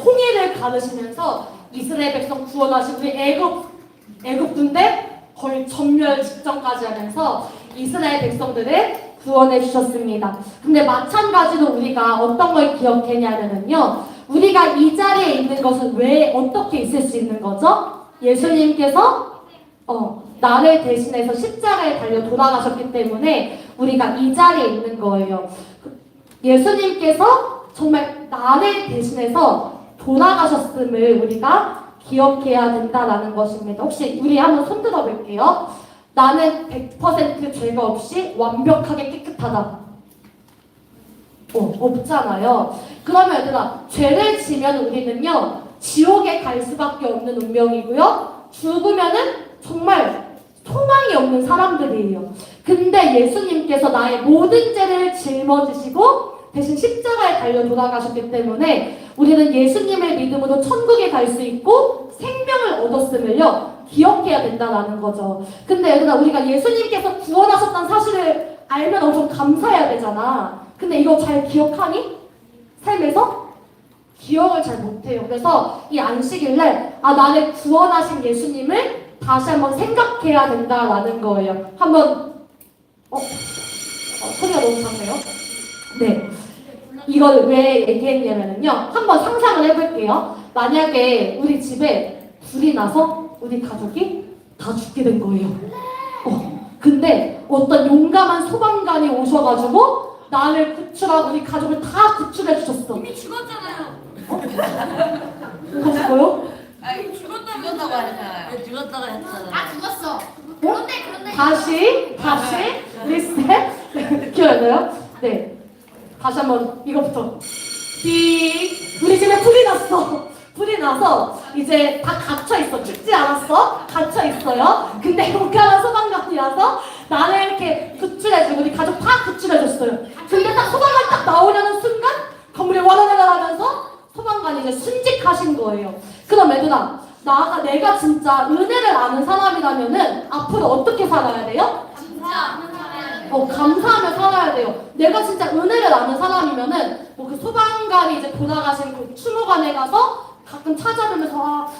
홍해를 가르시면서 이스라엘 백성 구원하신 우리 애굽 군대 거의 전멸 직전까지 하면서 이스라엘 백성들을 구원해 주셨습니다. 근데 마찬가지로 우리가 어떤 걸 기억해냐면요, 우리가 이 자리에 있는 것은 왜 어떻게 있을 수 있는 거죠? 예수님께서 나를 대신해서 십자가에 달려 돌아가셨기 때문에 우리가 이 자리에 있는 거예요. 예수님께서 정말 나를 대신해서 돌아가셨음을 우리가 기억해야 된다라는 것입니다. 혹시 우리 한번 손 들어볼게요. 나는 100% 죄가 없이 완벽하게 깨끗하다. 없잖아요. 그러면 얘들아, 죄를 지면 우리는요, 지옥에 갈 수밖에 없는 운명이고요, 죽으면은 정말 소망이 없는 사람들이에요. 근데 예수님께서 나의 모든 죄를 짊어지시고 대신 십자가에 달려 돌아가셨기 때문에 우리는 예수님을 믿음으로 천국에 갈 수 있고 생명을 얻었음을요, 기억해야 된다는 거죠. 근데 얘들아, 우리가 예수님께서 구원하셨다는 사실을 알면 엄청 감사해야 되잖아. 근데 이거 잘 기억하니? 삶에서? 기억을 잘 못해요. 그래서 이 안식일날 나를 구원하신 예수님을 다시 한번 생각해야 된다라는 거예요. 한번 소리가 너무 작네요. 네. 이걸 왜 얘기했냐면요, 한번 상상을 해볼게요. 만약에 우리 집에 불이 나서 우리 가족이 다 죽게 된 거예요. 근데 어떤 용감한 소방관이 오셔가지고 나를 구출하고 우리 가족을 다 구출해 주셨어. 이미 죽었잖아요. 누가 죽어요? 아니 죽었다고 하잖아요. 죽었다고 했잖아요. 다 죽었어. 그런데 다시 리셋. 기억나요? 네. 다시 한번 이거부터. 우리 집에 불이 났어. 불이 나서 이제 다 갇혀 있어. 죽지 않았어. 갇혀 있어요. 근데 용감한 소방관이라서 나를 이렇게 구출해주고 우리 가족 다 구출해줬어요. 근데 딱 소방관 딱 나오려는 순간 건물이 와라라라 하면서 소방관이 이제 순직하신 거예요. 그럼 얘들아, 내가 진짜 은혜를 아는 사람이라면은 앞으로 어떻게 살아야 돼요? 감사하며 살아야 돼요. 내가 진짜 은혜를 아는 사람이면은 그 소방관이 이제 돌아가신 그 추모관에 가서 가끔 찾아뵈면서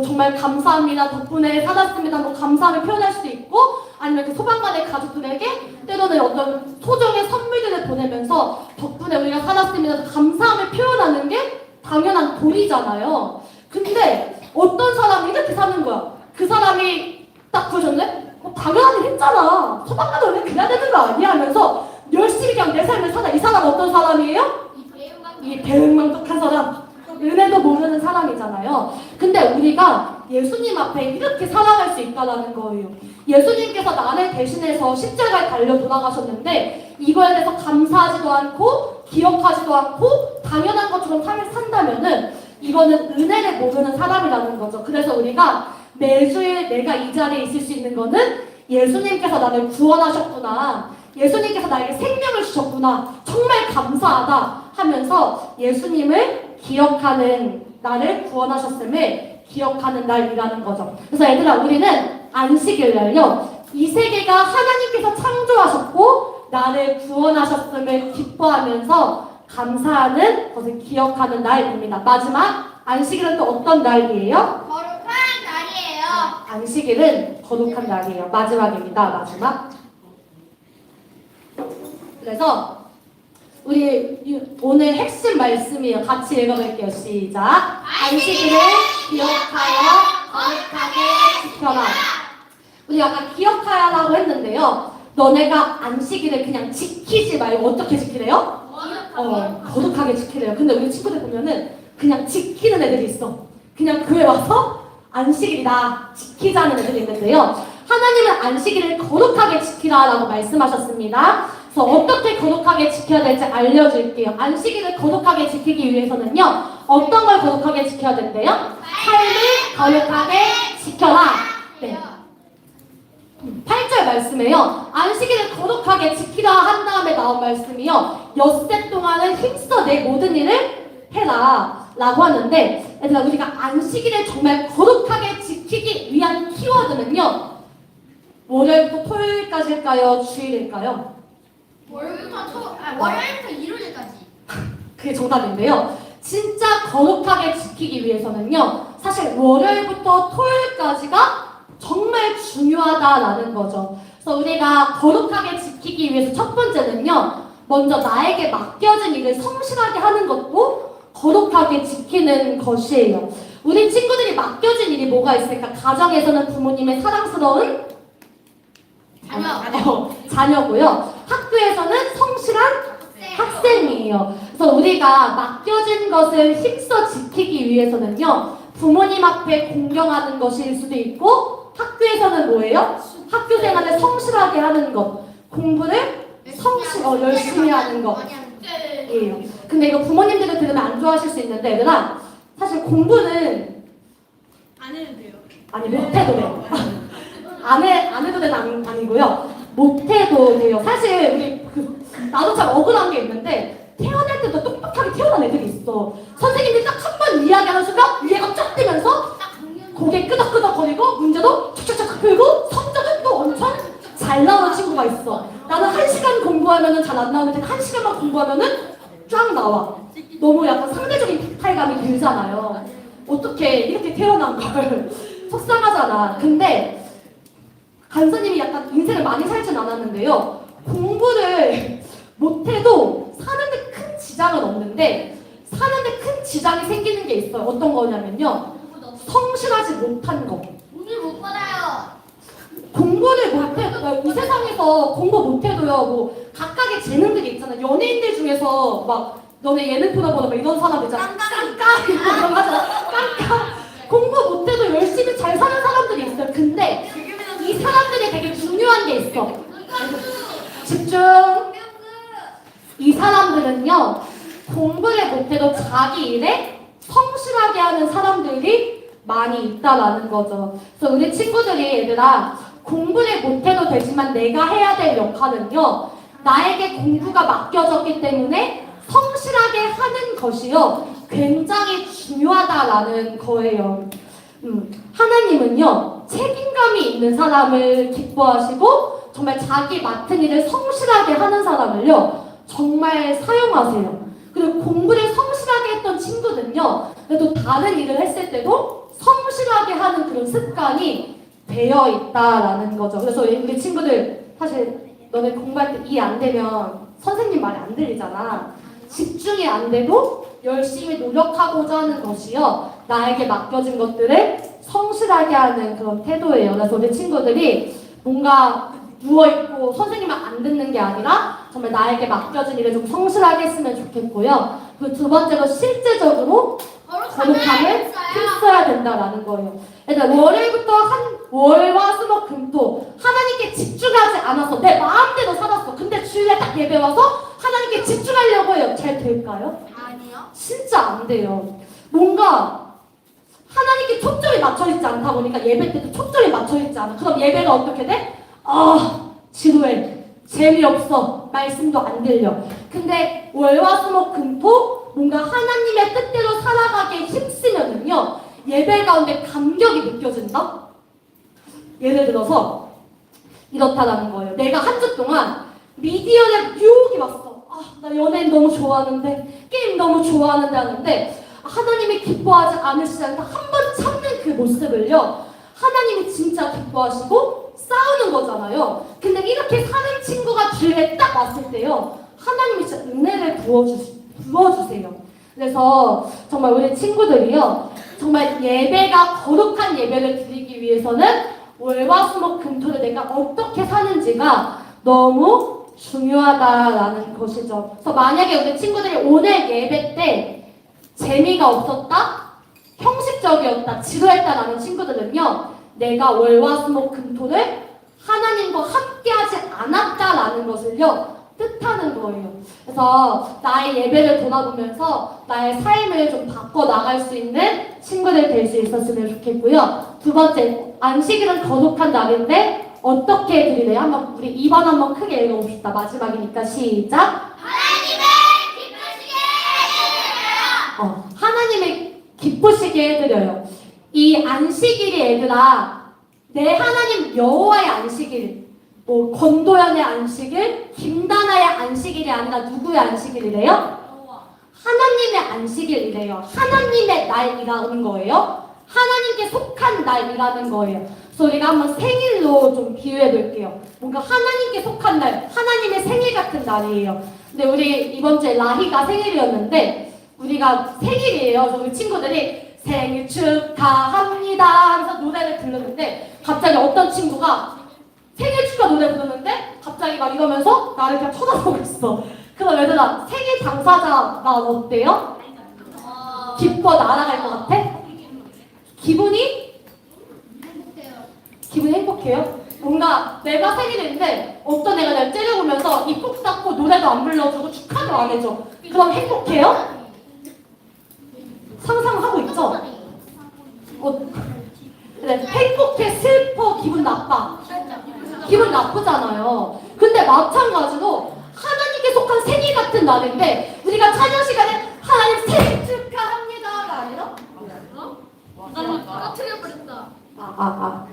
정말 감사합니다. 덕분에 살았습니다. 감사함을 표현할 수도 있고, 아니면 그 소방관의 가족들에게 때로는 어떤 소정의 선물들을 보내면서 덕분에 우리가 살았습니다. 감사함을 표현하는 게 당연한 도리잖아요. 근데 어떤 사람이 이렇게 사는 거야. 그 사람이 딱 보셨네? 당연한 일 했잖아. 소방관은 원래 그래야 되는 거 아니야? 하면서 열심히 그냥 내 삶을 살아. 이 사람 어떤 사람이에요? 이 배은망덕한 사람. 은혜도 모르는 사람이잖아요. 근데 우리가 예수님 앞에 이렇게 살아갈 수 있다는 거예요. 예수님께서 나를 대신해서 십자가에 달려 돌아가셨는데 이거에 대해서 감사하지도 않고 기억하지도 않고 당연한 것처럼 삶을 산다면은 이거는 은혜를 모르는 사람이라는 거죠. 그래서 우리가 매주일 내가 이 자리에 있을 수 있는 거는 예수님께서 나를 구원하셨구나, 예수님께서 나에게 생명을 주셨구나, 정말 감사하다 하면서 예수님을 기억하는, 나를 구원하셨음을 기억하는 날이라는 거죠. 그래서 얘들아, 우리는 안식일날요, 이 세계가 하나님께서 창조하셨고 나를 구원하셨음을 기뻐하면서 감사하는 것을 기억하는 날입니다. 마지막, 안식일은 또 어떤 날이에요? 거룩한 날이에요. 안식일은 거룩한 날이에요. 마지막입니다. 마지막. 그래서 우리 오늘 핵심 말씀이에요. 같이 읽어볼게요. 시작. 안식일을 기억하여 거룩하게 지켜라. 우리 아까 기억하라고 했는데요. 너네가 안식일을 그냥 지키지 말고 어떻게 지키래요? 거룩하게 지키래요. 근데 우리 친구들 보면은 그냥 지키는 애들이 있어. 그냥 교회 와서 안식일이다 지키자는 애들이 있는데요. 하나님은 안식일을 거룩하게 지키라라고 말씀하셨습니다. 그래서 어떻게 거룩하게 지켜야 될지 알려줄게요. 안식일을 거룩하게 지키기 위해서는요, 어떤 걸 거룩하게 지켜야 된대요? 삶을 거룩하게 지켜라. 네. 8절 말씀에요. 안식일을 거룩하게 지키라 한 다음에 나온 말씀이요. 엿새 동안은 힘써 내 모든 일을 해라 라고 하는데, 얘들아, 우리가 안식일을 정말 거룩하게 지키기 위한 키워드는요, 월요일부터 토요일까지일까요? 주일일까요? 월요일부터 일요일까지. 그게 정답인데요. 진짜 거룩하게 지키기 위해서는요, 사실 월요일부터 토요일까지가 정말 중요하다라는 거죠. 그래서 우리가 거룩하게 지키기 위해서 첫 번째는요, 먼저 나에게 맡겨진 일을 성실하게 하는 것도 거룩하게 지키는 것이에요. 우리 친구들이 맡겨진 일이 뭐가 있을까? 가정에서는 부모님의 사랑스러운 자녀고요. 학교에서는 성실한 학생이에요. 그래서 우리가 맡겨진 것을 힘써 지키기 위해서는요, 부모님 앞에 공경하는 것일 수도 있고, 학교에서는 뭐예요? 학교 생활을 성실하게 하는 것, 공부를 열심히 하는 것이에요. 근데 이거 부모님들도 들으면 안 좋아하실 수 있는데, 얘들아, 사실 공부는 안 해도 돼요. 아니 못해도 돼요. 안 해도 되는 아니고요. 못해도 돼요. 사실 우리 나도 참 억울한 게 있는데 태어날 때도 똑똑하게 태어난 애들이 있어. 선생님이 딱 한 번 이야기하는 순간 이해가 쫙 되면서 고개 끄덕끄덕거리고 문제도 척척척 풀고 성적은 또 엄청 잘 나오는 친구가 있어. 나는 1시간 공부하면은 잘 안 나오는데 1시간만 공부하면은 쫙 나와. 너무 약간 상대적인 박탈감이 들잖아요. 어떻게 이렇게 태어난 걸 속상하잖아. 근데 간사님이 약간 인생을 많이 살진 않았는데요. 공부를 못해도 사는데 큰 지장은 없는데 사는데 큰 지장이 생기는 게 있어요. 어떤 거냐면요. 성실하지 못한 거. 오늘 못 받아요. 공부를 못해도 이 세상에서 공부 못해도요. 뭐 각각의 재능들이 있잖아. 연예인들 중에서 막 너네 예능 프로 보다 막 이런 사람 있잖아. 깡깡이 이런 거 하잖아. 깡깡. 공부 못해도 열심히 잘 사는 사람들이 있어요. 근데 이 사람들이 되게 중요한 게 있어. 집중. 이 사람들은요, 공부를 못해도 자기 일에 성실하게 하는 사람들이 많이 있다라는 거죠. 그래서 우리 친구들이 얘들아, 공부를 못해도 되지만 내가 해야 될 역할은요, 나에게 공부가 맡겨졌기 때문에 성실하게 하는 것이요, 굉장히 중요하다라는 거예요. 하나님은요, 책임감이 있는 사람을 기뻐하시고 정말 자기 맡은 일을 성실하게 하는 사람을요, 정말 사용하세요. 그리고 공부를 성실하게 했던 친구들은요, 그래도 다른 일을 했을 때도 성실하게 하는 그런 습관이 되어 있다라는 거죠. 그래서 우리 친구들 사실 너네 공부할 때 이해 안 되면 선생님 말이 안 들리잖아. 집중이 안 돼도 열심히 노력하고자 하는 것이요, 나에게 맡겨진 것들을 성실하게 하는 그런 태도예요. 그래서 우리 친구들이 뭔가 누워있고 선생님을 안 듣는 게 아니라 정말 나에게 맡겨진 일을 좀 성실하게 했으면 좋겠고요. 그 두 번째로 실제적으로 거룩함을 필수해야 된다라는 거예요. 일단 월요일부터 월화수목 금토 하나님께 집중하지 않아서 내 마음대로 살았어. 근데 주일에 딱 예배 와서 하나님께 집중하려고 해요. 잘 될까요? 아니요. 진짜 안 돼요. 뭔가 하나님께 초점이 맞춰있지 않다 보니까 예배 때도 초점이 맞춰있지 않아. 그럼 예배가 어떻게 돼? 지루해. 재미없어. 말씀도 안 들려. 근데 월화수목 금토 뭔가 하나님의 뜻대로 살아가기에 힘쓰면은요, 예배 가운데 감격이 느껴진다? 예를 들어서 이렇다라는 거예요. 내가 한 주 동안 미디어에 유혹이 왔어. 나 연예인 너무 좋아하는데, 게임 너무 좋아하는데 하는데 하나님이 기뻐하지 않으시지 않다. 한 번 참는 그 모습을요, 하나님이 진짜 기뻐하시고 싸우는 거잖아요. 근데 이렇게 사는 친구가 주위에 딱 왔을 때요, 하나님이 진짜 은혜를 부어주세요. 그래서 정말 우리 친구들이요, 정말 예배가 거룩한 예배를 드리기 위해서는 월화수목 금토를 내가 어떻게 사는지가 너무 중요하다라는 것이죠. 그래서 만약에 우리 친구들이 오늘 예배 때 재미가 없었다, 형식적이었다, 지루했다라는 친구들은요, 내가 월화수목 금토를 하나님과 함께하지 않았다라는 것을요, 뜻하는 거예요. 그래서 나의 예배를 돌아보면서 나의 삶을 좀 바꿔 나갈 수 있는 친구들 될 수 있었으면 좋겠고요. 두 번째, 안식일은 거룩한 날인데 어떻게 드리래요? 한번 우리 2번 한번 크게 읽어봅시다. 마지막이니까 시작. 하나님을 기쁘시게 해주세요. 하나님을 기쁘시게 해드려요. 이 안식일이 얘들아, 내 하나님 여호와의 안식일, 뭐 권도연의 안식일, 김다나의 안식일이 아니라 누구의 안식일이래요? 하나님의 안식일이래요. 하나님의 날이라는 거예요. 하나님께 속한 날이라는 거예요. 그래서 우리가 한번 생일로 좀 비유해 볼게요. 뭔가 하나님께 속한 날, 하나님의 생일 같은 날이에요. 근데 우리 이번 주에 라희가 생일이었는데 우리가 생일이에요. 그래서 우리 친구들이 생일 축하합니다 하면서 노래를 부르는데 갑자기 어떤 친구가 생일 축하 노래 부르는데 갑자기 막 이러면서 나를 그냥 쳐다보고 있어. 그럼 얘들아 생일 당사자 나 어때요? 기뻐 날아갈 것 같아? 기분이 행복해요? 뭔가 내가 생일인데 어떤 애가 날 째려보면서 입 꼭 닫고 노래도 안 불러주고 축하도 안 해줘. 그럼 행복해요? 상상하고 있죠? 그래, 행복해, 슬퍼, 기분 나빠. 기분 나쁘잖아요. 근데 마찬가지로 하나님께 속한 생일 같은 날인데 우리가 찬양 시간에 하나님 생일 축하합니다가 아니라 터뜨려버렸다.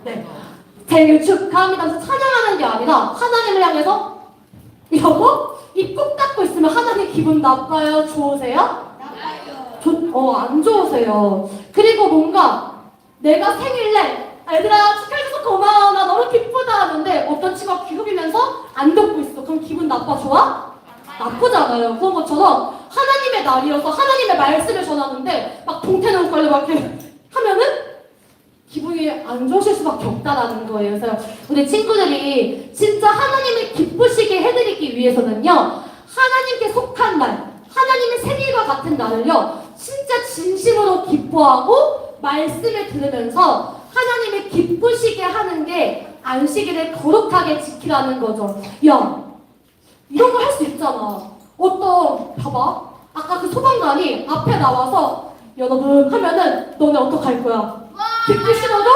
네. 생일 축하합니다 하면서 찬양하는 게 아니라 하나님을 향해서 이러고 입 꼭 닫고 있으면 하나님 기분 나빠요? 좋으세요? 안 좋으세요. 그리고 뭔가 내가 생일날 얘들아 축하해줘서 고마워 나 너무 기쁘다 하는데 어떤 친구가 기겁이면서 안 듣고 있어. 그럼 기분 나빠? 좋아? 나쁘잖아요. 그런 것처럼 하나님의 날이어서 하나님의 말씀을 전하는데 막 동태는 걸려 막 이렇게 하면은 기분이 안 좋으실 수밖에 없다라는 거예요. 그래서 우리 친구들이 진짜 하나님을 기쁘시게 해드리기 위해서는요, 하나님께 속한 날, 하나님의 생일과 같은 날을요, 진짜 진심으로 기뻐하고 말씀을 들으면서 하나님을 기쁘시게 하는 게 안식일을 거룩하게 지키라는 거죠. 야, 이런 거 할 수 있잖아. 봐봐. 아까 그 소방관이 앞에 나와서 여러분 하면은 너네 어떡할 거야? 듣기 싫어도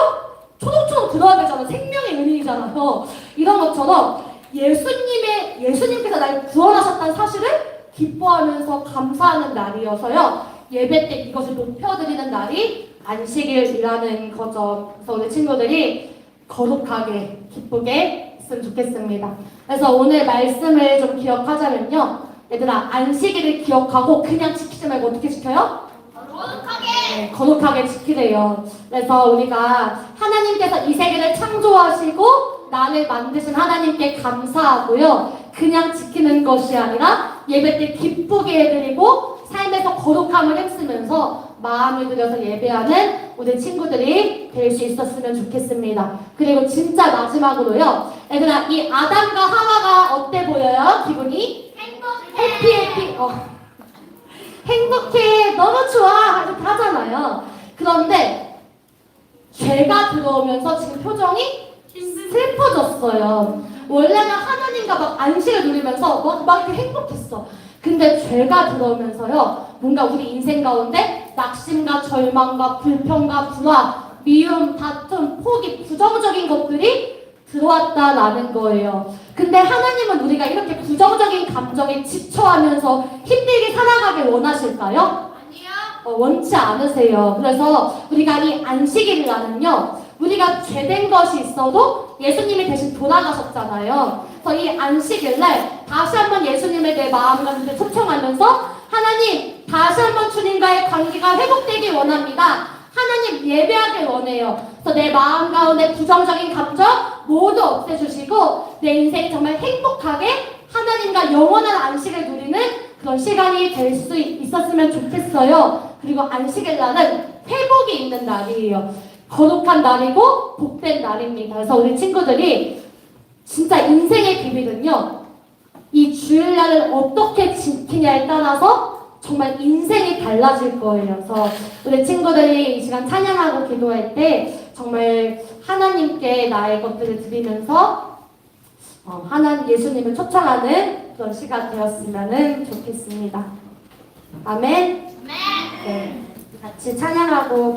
초록초록 들어야 되잖아. 생명의 은인이잖아요. 이런 것처럼 예수님께서 날 구원하셨다는 사실을 기뻐하면서 감사하는 날이어서요. 예배 때 이것을 높여드리는 날이 안식일이라는 거죠. 그래서 우리 친구들이 거룩하게 기쁘게 했으면 좋겠습니다. 그래서 오늘 말씀을 좀 기억하자면요. 얘들아, 안식일을 기억하고 그냥 지키지 말고 어떻게 지켜요? 네, 거룩하게 지키래요. 그래서 우리가 하나님께서 이 세계를 창조하시고 나를 만드신 하나님께 감사하고요. 그냥 지키는 것이 아니라 예배 때 기쁘게 해드리고 삶에서 거룩함을 했으면서 마음을 들여서 예배하는 우리 친구들이 될 수 있었으면 좋겠습니다. 그리고 진짜 마지막으로요. 얘들아, 이 아담과 하와가 어때 보여요? 기분이? 해피. 행복해, 너무 좋아 이렇게 하잖아요. 그런데 죄가 들어오면서 지금 표정이 슬퍼졌어요. 원래는 하나님과 막 안식을 누리면서 막 이렇게 행복했어. 근데 죄가 들어오면서요, 뭔가 우리 인생 가운데 낙심과 절망과 불평과 불화, 미움, 다툼, 포기, 부정적인 것들이 들어왔다라는 거예요. 근데 하나님은 우리가 이렇게 부정적인 감정에 지쳐하면서 힘들게 살아가길 원하실까요? 아니요. 원치 않으세요. 그래서 우리가 이 안식일이라는요, 우리가 죄된 것이 있어도 예수님이 대신 돌아가셨잖아요. 그래서 이 안식일날 다시 한번 예수님을 내 마음과 눈에 초청하면서 하나님, 다시 한번 주님과의 관계가 회복되길 원합니다. 하나님 예배하길 원해요. 그래서 내 마음 가운데 부정적인 감정 모두 없애주시고 내 인생이 정말 행복하게 하나님과 영원한 안식을 누리는 그런 시간이 될 수 있었으면 좋겠어요. 그리고 안식일날은 회복이 있는 날이에요. 거룩한 날이고 복된 날입니다. 그래서 우리 친구들이 진짜 인생의 비밀은요, 이 주일날을 어떻게 지키냐에 따라서 정말 인생이 달라질 거예요. 그래서 우리 친구들이 이 시간 찬양하고 기도할 때 정말 하나님께 나의 것들을 드리면서 하나님 예수님을 초청하는 그런 시간 되었으면 좋겠습니다. 아멘. 네, 같이 찬양하고